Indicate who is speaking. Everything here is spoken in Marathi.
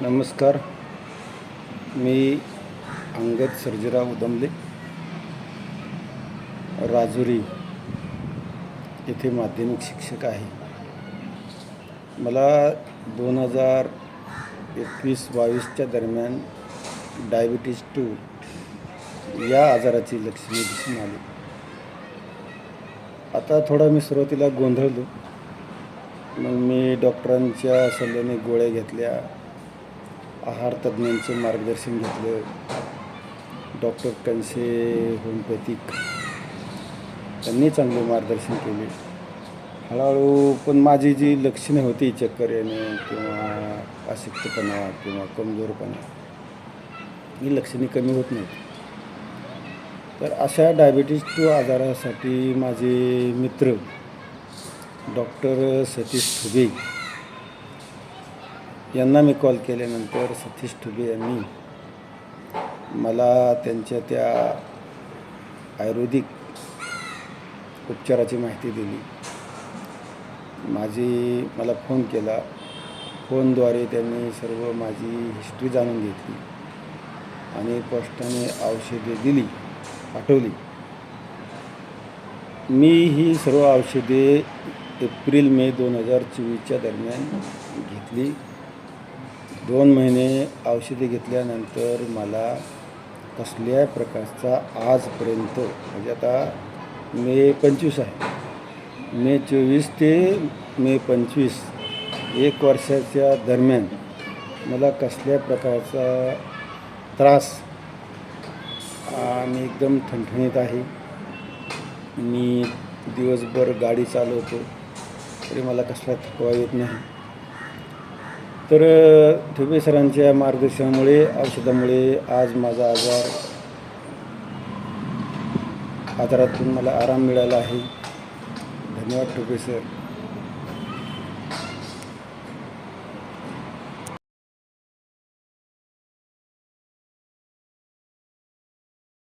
Speaker 1: नमस्कार. मी अंगद सर्जेराव उदमले, राजुरी येथे माध्यमिक शिक्षक आहे. मला 2021-22च्या दरम्यान डायबिटीज 2 या आजाराची लक्षणे दिसून आली. आता थोडा मी सुरुवातीला गोंधळलो. मग मी डॉक्टरांच्या सल्ल्याने गोळ्या घेतल्या, आहार तज्ज्ञांचं मार्गदर्शन घेतलं, डॉक्टर कणसे होमिओपॅथिक त्यांनी चांगले मार्गदर्शन केले. हळूहळू पण माझी जी लक्षणे होती, चक्कर येणे किंवा अशक्तपणा किंवा कमजोरपणा, ही लक्षणे कमी होत नाहीत. तर अशा डायबिटीज 2 आजारासाठी माझे मित्र डॉक्टर सतीश ठुबे यांना मी कॉल केल्यानंतर सतीश ठुबे यांनी मला त्यांच्या त्या आयुर्वेदिक उपचाराची माहिती दिली. मला फोन केला. फोनद्वारे त्यांनी सर्व माझी हिस्ट्री जाणून घेतली आणि पोस्टाने औषधे पाठवली. मी ही सर्व औषधे एप्रिल-मे 2024च्या दरम्यान घेतली. 2 महिने औषधे घेतल्यानंतर मला कसल्या प्रकारचा आजपर्यंत, म्हणजे आता मे 25 आहे, मे 24 ते मे 25 1 वर्षाच्या दरम्यान मला कसल्या प्रकारचा त्रास, मी एकदम ठणठणीत आहे. मी दिवसभर गाडी चालवतो तरी मला कसला थकवा येत नाही. तर ठुबे सरांच्या मार्गदर्शनामुळे, औषधामुळे आज माझा आजारातून मला आराम मिळाला आहे. धन्यवाद ठुबे सर.